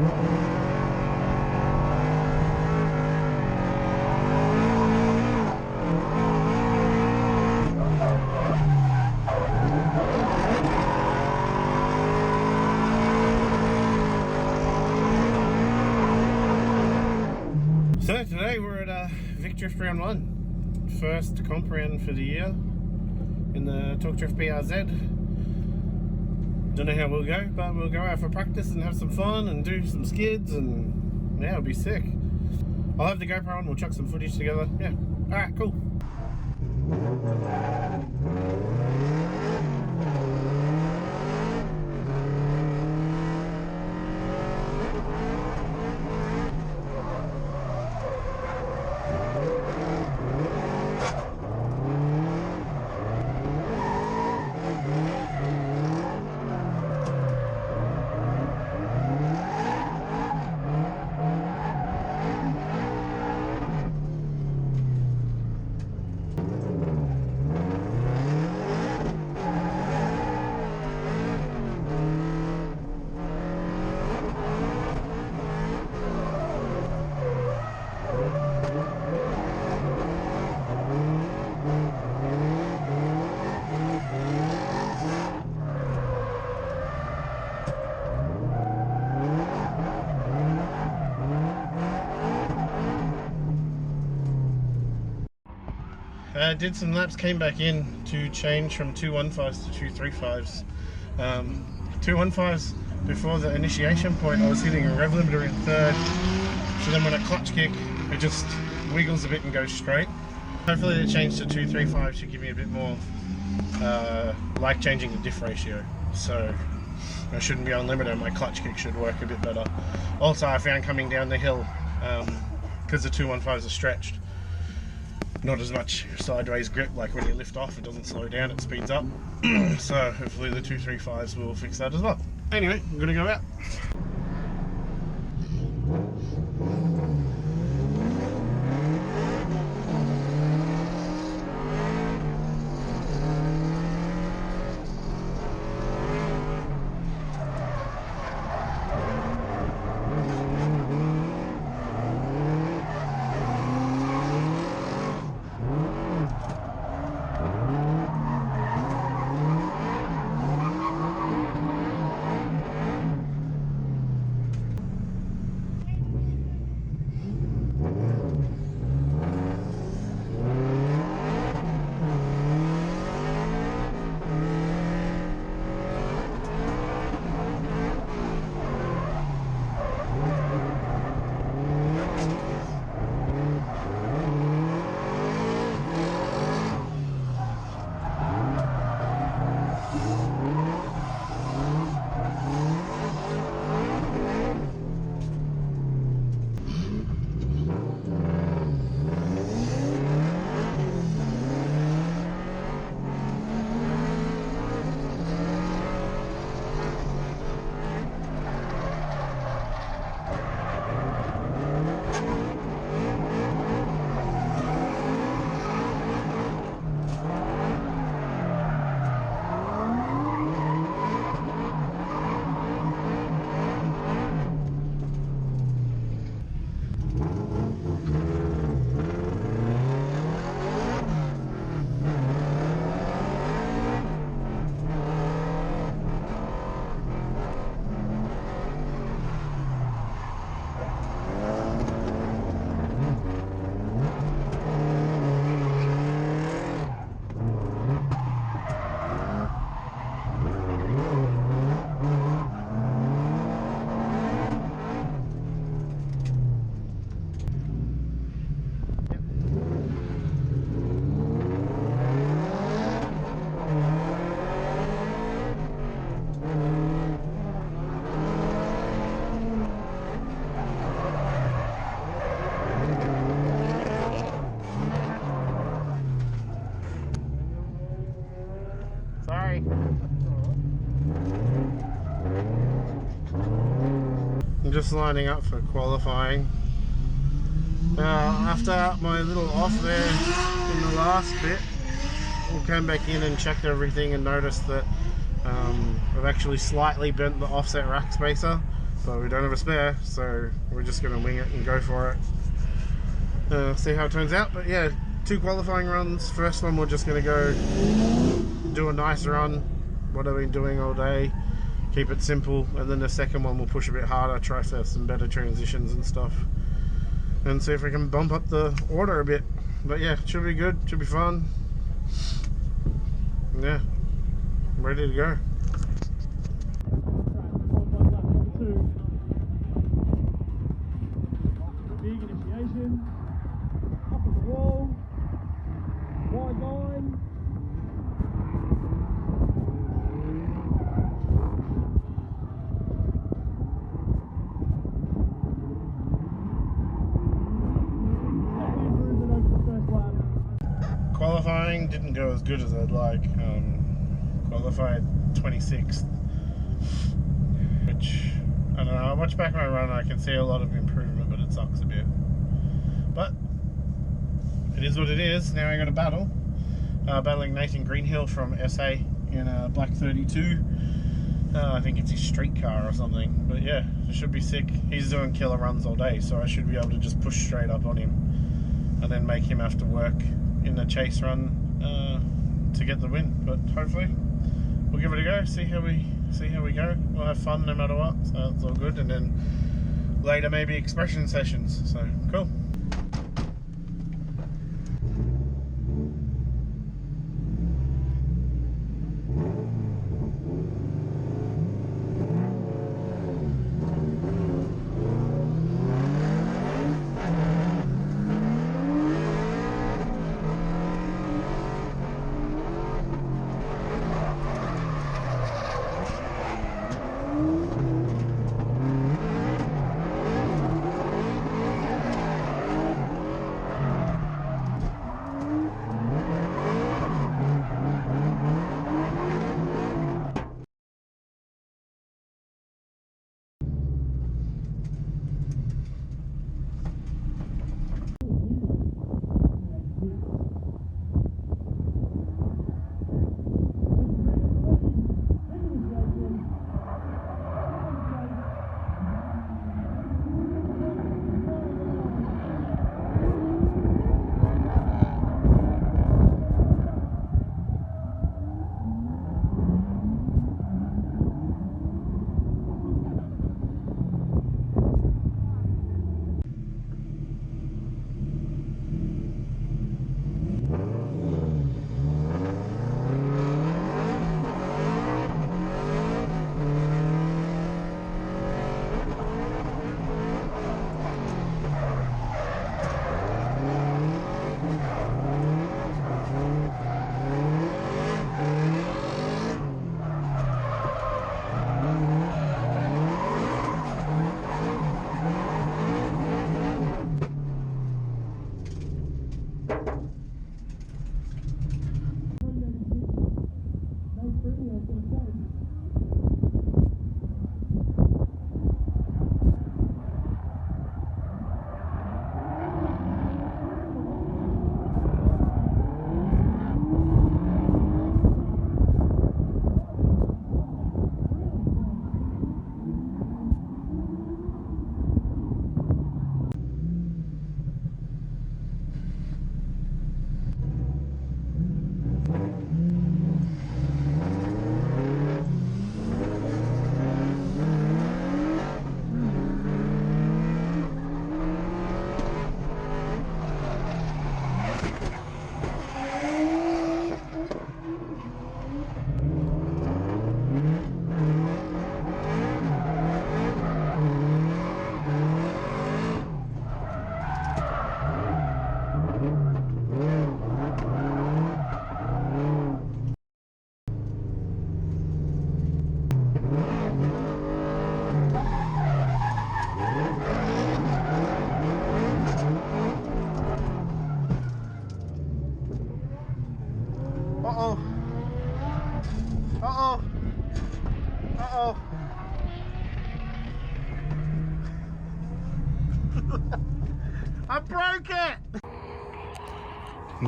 So today we're at Vic Drift Round 1, first comp round for the year in the Torque Drift BRZ. Don't know how we'll go, but we'll go out for practice and have some fun and do some skids, and yeah, it'll be sick. I'll have the GoPro on, we'll chuck some footage together. Yeah, alright, cool. Did some laps, came back in to change from 215s to 235s. 215s before the initiation point, I was hitting a rev limiter in third, so then when I clutch kick, it just wiggles a bit and goes straight. Hopefully the change to 235 should give me a bit more, like changing the diff ratio, so I shouldn't be on limiter, my clutch kick should work a bit better. Also, I found coming down the hill, because the 215s are stretched, not as much sideways grip, like when you lift off it doesn't slow down, it speeds up. So hopefully the 235s will fix that as well. Anyway, I'm gonna go out. I'm just lining up for qualifying. After my little off there in the last bit, we came back in and checked everything and noticed that I've actually slightly bent the offset rack spacer, but we don't have a spare, so we're just going to wing it and go for it. See how it turns out. But yeah, 2 qualifying runs. First one we're just going to go do a nice run, what I've been doing all day, keep it simple, and then the second one we'll push a bit harder, try for some better transitions and stuff, and see if we can bump up the order a bit. But yeah, should be good, should be fun. Yeah, I'm ready to go. Big initiation, up at the wall, wide line. Qualifying didn't go as good as I'd like. Qualified 26th, which, I don't know, I watch back my run and I can see a lot of improvement, but it sucks a bit. But it is what it is. Now I got a battle. Battling Nathan Greenhill from SA in a black 32. I think it's his street car or something, but yeah, it should be sick. He's doing killer runs all day, so I should be able to just push straight up on him and then make him have to work in the chase run to get the win. But hopefully we'll give it a go, see how we go. We'll have fun no matter what, so it's all good. And then later maybe expression sessions, so cool. Uh-oh. Uh-oh. Uh-oh. I broke it!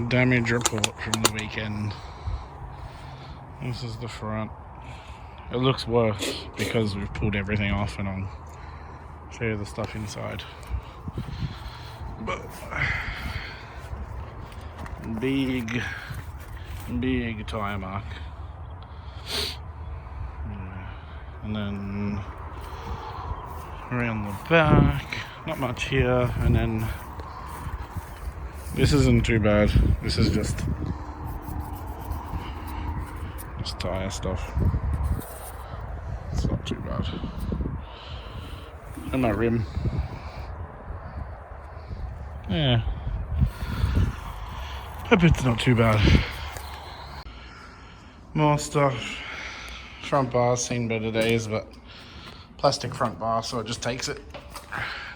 Damage report from the weekend. This is the front. It looks worse because we've pulled everything off and I'm show you the stuff inside. But big tyre mark. And then around the back, not much here, and then this isn't too bad. This is just tyre stuff. It's not too bad. And my rim. Yeah. Hope it's not too bad. More stuff. Front bar's seen better days, but plastic front bar, so it just takes it.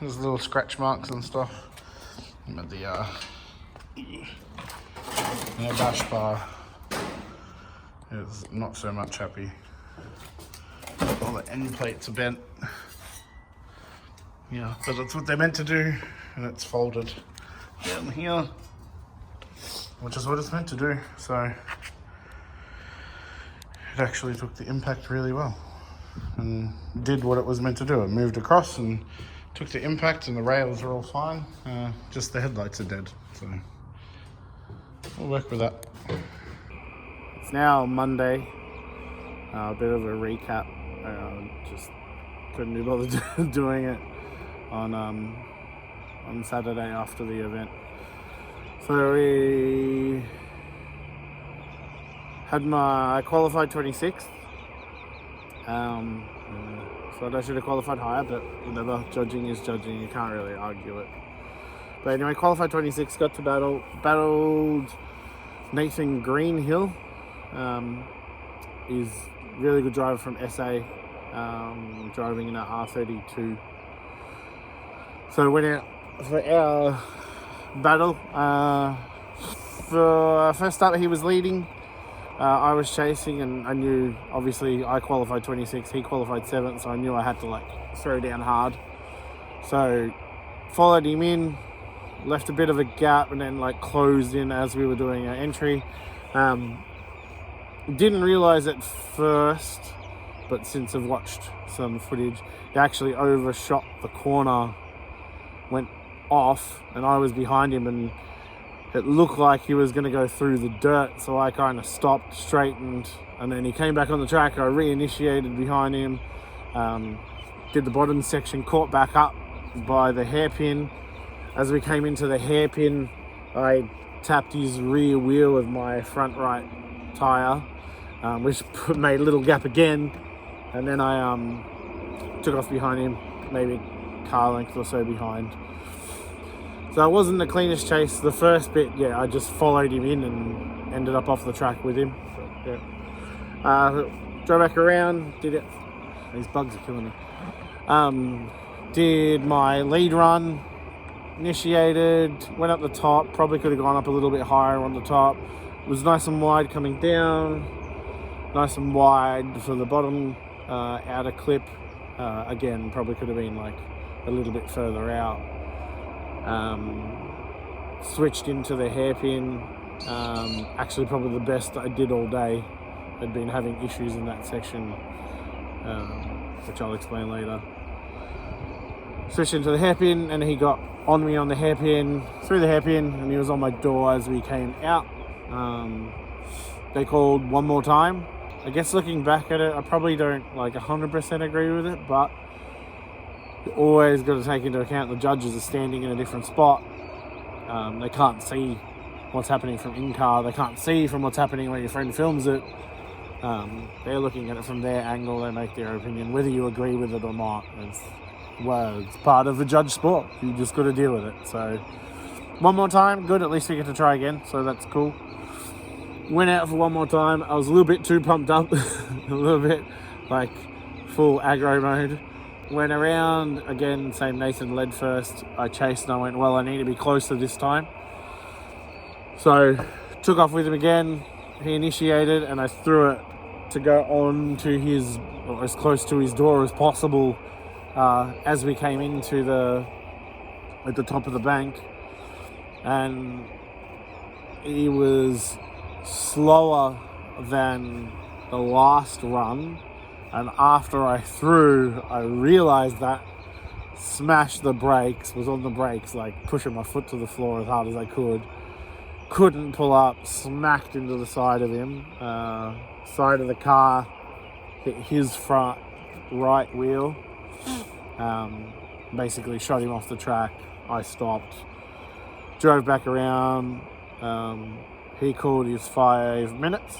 There's little scratch marks and stuff. But the dash bar is not so much happy. All the end plates are bent. Yeah, but that's what they're meant to do, and it's folded down here, which is what it's meant to do. So it actually took the impact really well and did what it was meant to do. It moved across and took the impact, and the rails are all fine. Just the headlights are dead, so we'll work with that. It's now Monday. A bit of a recap. Just couldn't be bothered doing it on Saturday after the event. So I qualified 26th. So I should have qualified higher, but whatever. Judging is judging. You can't really argue it. But anyway, qualified 26th. Got to battled Nathan Greenhill. He's really good driver from SA. Driving in an R32. So went out for our battle. For first start, he was leading. I was chasing, and I knew, obviously, I qualified 26th, he qualified 7th, so I knew I had to throw down hard. So followed him in, left a bit of a gap, and then closed in as we were doing our entry. Didn't realise at first, but since I've watched some footage, he actually overshot the corner, went off, and I was behind him, and it looked like he was going to go through the dirt, so I kind of stopped, straightened, and then he came back on the track. I reinitiated behind him, did the bottom section, caught back up by the hairpin. As we came into the hairpin, I tapped his rear wheel with my front right tyre, which made a little gap again, and then I took off behind him, maybe a car length or so behind. So it wasn't the cleanest chase. The first bit, I just followed him in and ended up off the track with him. So, drove back around, did it. These bugs are killing me. Did my lead run, initiated, went up the top, probably could have gone up a little bit higher on the top. It was nice and wide coming down, nice and wide for the bottom outer clip. Again, probably could have been a little bit further out. Switched into the hairpin. Actually probably the best I did all day. I'd been having issues in that section, which I'll explain later. Switched into the hairpin, and he got on me on the hairpin, through the hairpin, and he was on my door as we came out. They called one more time. I guess looking back at it, I probably don't 100% agree with it, but you always got to take into account the judges are standing in a different spot. They can't see what's happening from in-car. They can't see from what's happening when your friend films it. They're looking at it from their angle. They make their opinion, whether you agree with it or not. It's part of the judge sport. You just got to deal with it. So one more time, good. At least we get to try again, so that's cool. Went out for one more time. I was a little bit too pumped up, a little bit full aggro mode. Went around again, same Nathan led first. I chased and I went, well, I need to be closer this time. So took off with him again. He initiated and I threw it to go on to his, or as close to his door as possible, as we came into at the top of the bank. And he was slower than the last run. And after I threw, I realised that. smashed the brakes, was on the brakes, like pushing my foot to the floor as hard as I could. Couldn't pull up, smacked into the side of him. Side of the car hit his front right wheel. Basically shot him off the track. I stopped, drove back around. He called his 5 minutes.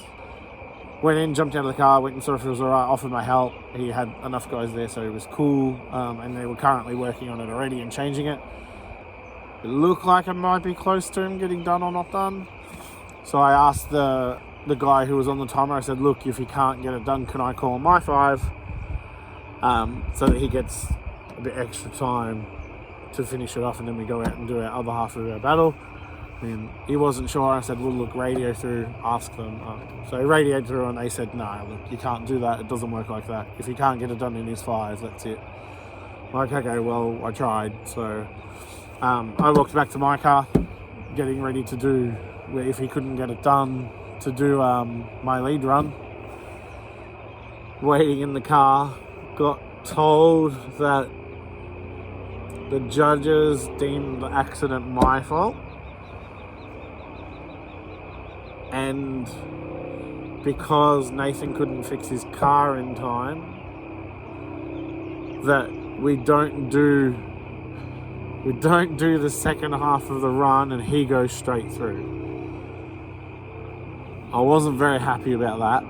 Went in, jumped out of the car, went and saw if it was alright, offered my help. He had enough guys there, so it was cool. And they were currently working on it already and changing it. It looked like it might be close to him getting done or not done. So I asked the guy who was on the timer, I said, look, if he can't get it done, can I call my 5? So that he gets a bit extra time to finish it off, and then we go out and do our other half of our battle. And he wasn't sure. I said, well, look, radio through, ask them. So he radioed through and they said, no, look, you can't do that. It doesn't work like that. If he can't get it done in his 5, that's it. I'm like, okay, well, I tried. So I walked back to my car, getting ready to do, if he couldn't get it done, to do my lead run. Waiting in the car, got told that the judges deemed the accident my fault. And because Nathan couldn't fix his car in time, that we don't do the second half of the run and he goes straight through. I wasn't very happy about that.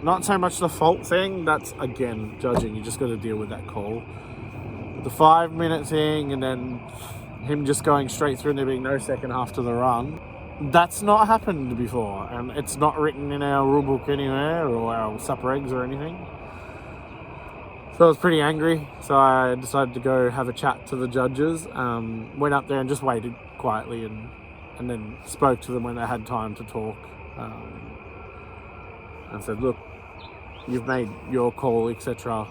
Not so much the fault thing, that's again judging, you just got to deal with that call. The 5 minute thing and then him just going straight through and there being no second half to the run, that's not happened before, and it's not written in our rule book anywhere or our sup regs or anything. So I was pretty angry, so I decided to go have a chat to the judges. Went up there and just waited quietly and then spoke to them when they had time to talk. And said, look, you've made your call, etc.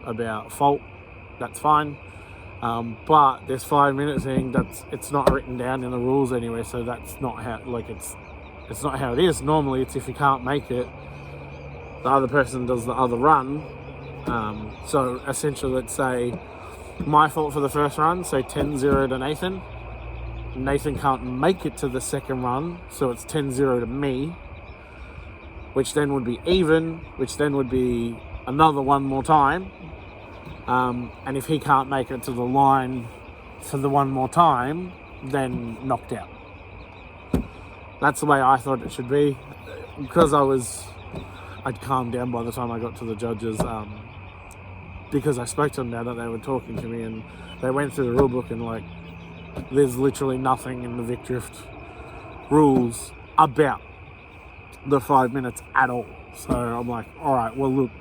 about fault, that's fine. But this 5 minute thing, it's not written down in the rules anywhere, so that's not how, it's not how it is. Normally it's if you can't make it, the other person does the other run. So essentially, let's say my fault for the first run, so 10-0 to Nathan. Nathan can't make it to the second run, so it's 10-0 to me, which then would be even, which then would be another one more time. And if he can't make it to the line for the one more time, then knocked out. That's the way I thought it should be. Because I'd calmed down by the time I got to the judges, because I spoke to them now that they were talking to me, and they went through the rule book, and like, there's literally nothing in the Vic Drift rules about the 5 minutes at all. So I'm like, all right, well, look,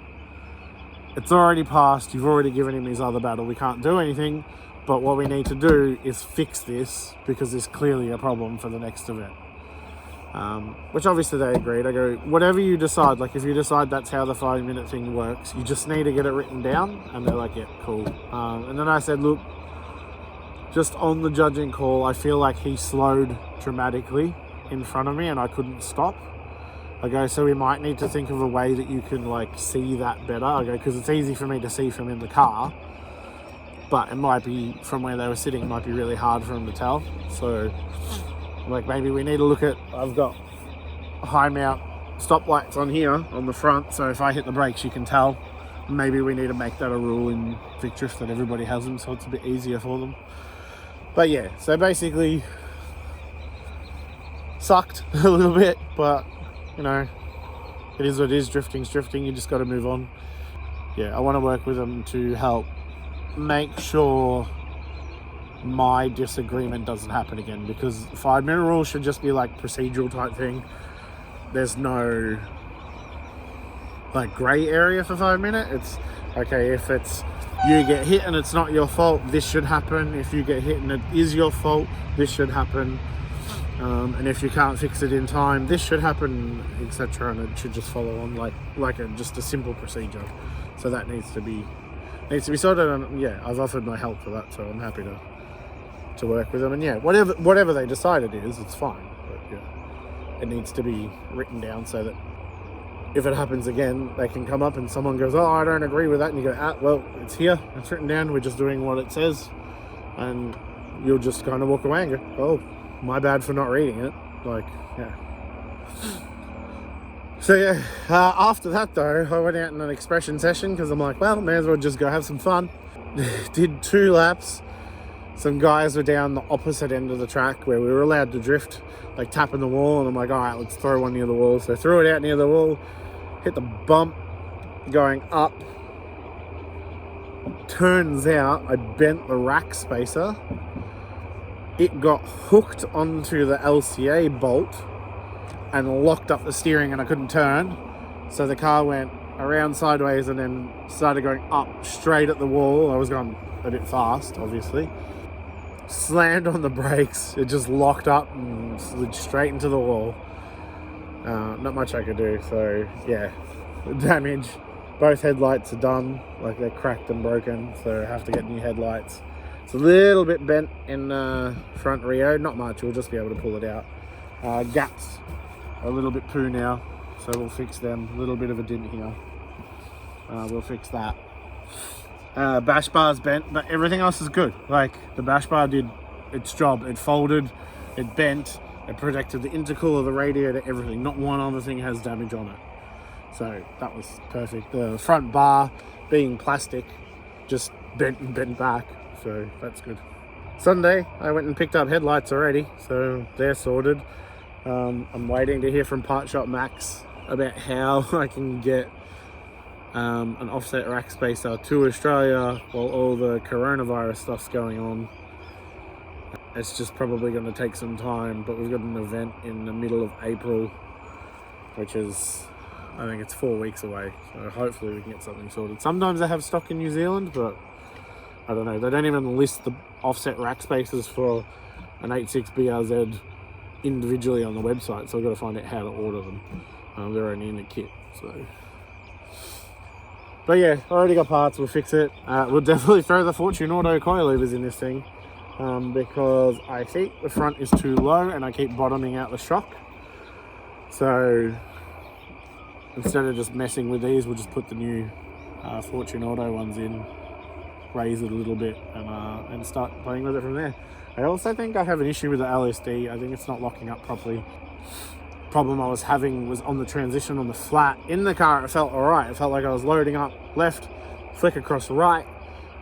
it's already passed. You've already given him his other battle. We can't do anything, but what we need to do is fix this because there's clearly a problem for the next event. Which obviously they agreed. I go, whatever you decide, like if you decide that's how the 5 minute thing works, you just need to get it written down. And they're like, yeah, cool. And then I said, look, just on the judging call, I feel like he slowed dramatically in front of me and I couldn't stop. I go, so we might need to think of a way that you can like see that better. I go, because it's easy for me to see from in the car, but it might be from where they were sitting, it might be really hard for them to tell. So like maybe we need to look at, I've got high mount stoplights on here on the front, so if I hit the brakes you can tell. Maybe we need to make that a rule in Vic Drift that everybody has them, so it's a bit easier for them. But yeah, so basically sucked a little bit, but you know, it is what it is. Drifting's drifting, you just got to move on. Yeah, I want to work with them to help make sure my disagreement doesn't happen again, because 5 minute rule should just be like procedural type thing. There's no like grey area for 5 minute. It's okay, if it's you get hit and it's not your fault, this should happen. If you get hit and it is your fault, this should happen. And if you can't fix it in time, this should happen, etc. And it should just follow on like just a simple procedure. So that needs to be sorted. And yeah, I've offered my help for that, so I'm happy to work with them. And yeah, whatever they decide it is, it's fine. But yeah, it needs to be written down so that if it happens again, they can come up and someone goes, oh, I don't agree with that. And you go, well, it's here. It's written down. We're just doing what it says. And you'll just kind of walk away and go, oh, my bad for not reading it. Like, yeah. So, yeah, after that, though, I went out in an expression session because I'm like, well, may as well just go have some fun. Did 2 laps. Some guys were down the opposite end of the track where we were allowed to drift, like tapping the wall. And I'm like, all right, let's throw one near the wall. So I threw it out near the wall, hit the bump going up. Turns out I bent the rack spacer. It got hooked onto the LCA bolt and locked up the steering, and I couldn't turn. So the car went around sideways and then started going up straight at the wall. I was going a bit fast, obviously. Slammed on the brakes. It just locked up and slid straight into the wall. Not much I could do. So yeah, damage. Both headlights are done. Like, they're cracked and broken. So I have to get new headlights. It's a little bit bent in front Rio. Not much. We'll just be able to pull it out. Gaps are a little bit poo now. So we'll fix them. A little bit of a dent here. We'll fix that. Bash bar's bent, but everything else is good. Like, the bash bar did its job. It folded, it bent, it protected the intercooler, the radiator, everything. Not one other thing has damage on it. So that was perfect. The front bar, being plastic, just bent and bent back. So that's good. Sunday, I went and picked up headlights already. So they're sorted. I'm waiting to hear from Part Shop Max about how I can get an offset rack spacer to Australia while all the coronavirus stuff's going on. It's just probably going to take some time, but we've got an event in the middle of April, which is, I think it's 4 weeks away. So hopefully we can get something sorted. Sometimes they have stock in New Zealand, but I don't know. They don't even list the offset rack spacers for an 86 BRZ individually on the website, so I've got to find out how to order them. They're only in the kit, so. But yeah, already got parts. We'll fix it. We'll definitely throw the Fortune Auto coilovers in this thing, because I think the front is too low and I keep bottoming out the shock. So instead of just messing with these, we'll just put the new Fortune Auto ones in, raise it a little bit, and start playing with it from there. I also think I have an issue with the LSD. I think it's not locking up properly. Problem I was having was on the transition on the flat. In the car, it felt all right. It felt like I was loading up left, flick across right.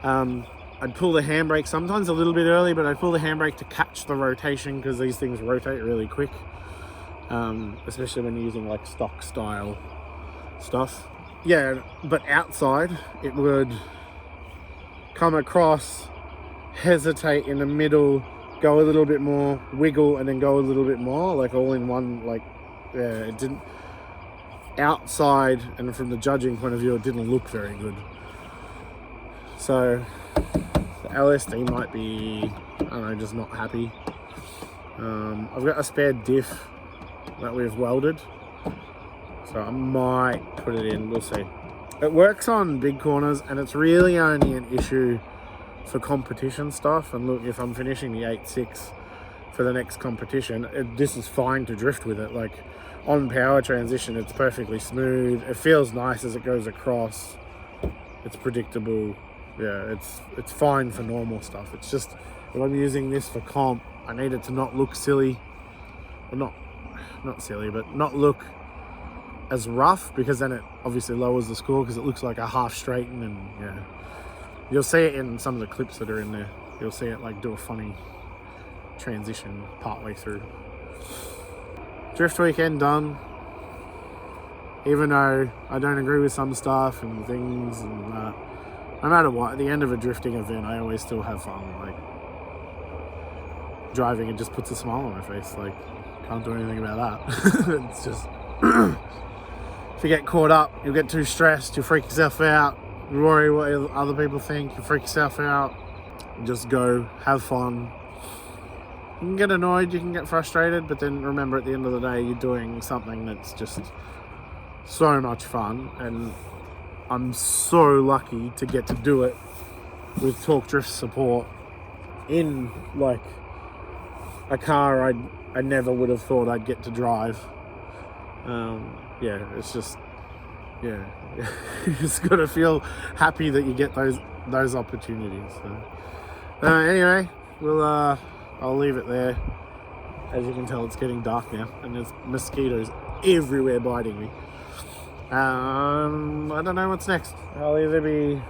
I'd pull the handbrake sometimes a little bit early, but I'd pull the handbrake to catch the rotation because these things rotate really quick, especially when you're using like stock style stuff. Yeah, but outside it would come across, hesitate in the middle, go a little bit more, wiggle, and then go a little bit more, like all in one. Like, yeah, it didn't, outside and from the judging point of view, it didn't look very good. So the LSD might be, I don't know, just not happy. I've got a spare diff that we've welded, so I might put it in. We'll see. It works on big corners, and it's really only an issue for competition stuff. And look, if I'm finishing the 8.6 for the next competition, this is fine to drift with it. Like, on power transition, it's perfectly smooth. It feels nice as it goes across. It's predictable. Yeah, it's fine for normal stuff. It's just, if I'm using this for comp, I need it to not look silly. Well, not silly, but not look as rough, because then it obviously lowers the score because it looks like a half straighten. And yeah, you'll see it in some of the clips that are in there. You'll see it like do a funny transition partway through. Drift weekend done. Even though I don't agree with some stuff and things, and no matter what, at the end of a drifting event, I always still have fun. Like, driving, it just puts a smile on my face. Like, can't do anything about that. It's just, if you get caught up, you'll get too stressed, you'll freak yourself out, you worry what other people think, you freak yourself out. Just go, have fun. You can get annoyed, you can get frustrated, but then remember, at the end of the day, you're doing something that's just so much fun. And I'm so lucky to get to do it with Torque Drift support in like a car I never would have thought I'd get to drive. Yeah, it's just yeah, you just got to feel happy that you get those opportunities. So anyway, I'll leave it there. As you can tell, it's getting dark now, and there's mosquitoes everywhere biting me. I don't know what's next. I'll either be...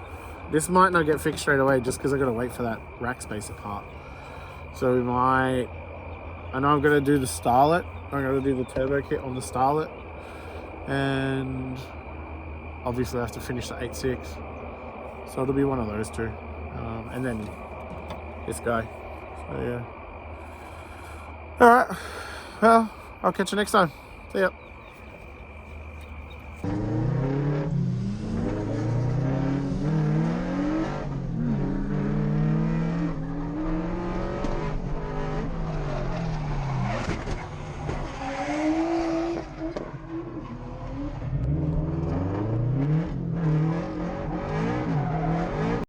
This might not get fixed straight away just because I've got to wait for that rack spacer part. So we might... I know I'm going to do the Starlet. I'm going to do the turbo kit on the Starlet. And obviously I have to finish the 8.6. So it'll be one of those two. And then this guy. So yeah. Alright. Well, I'll catch you next time. See ya.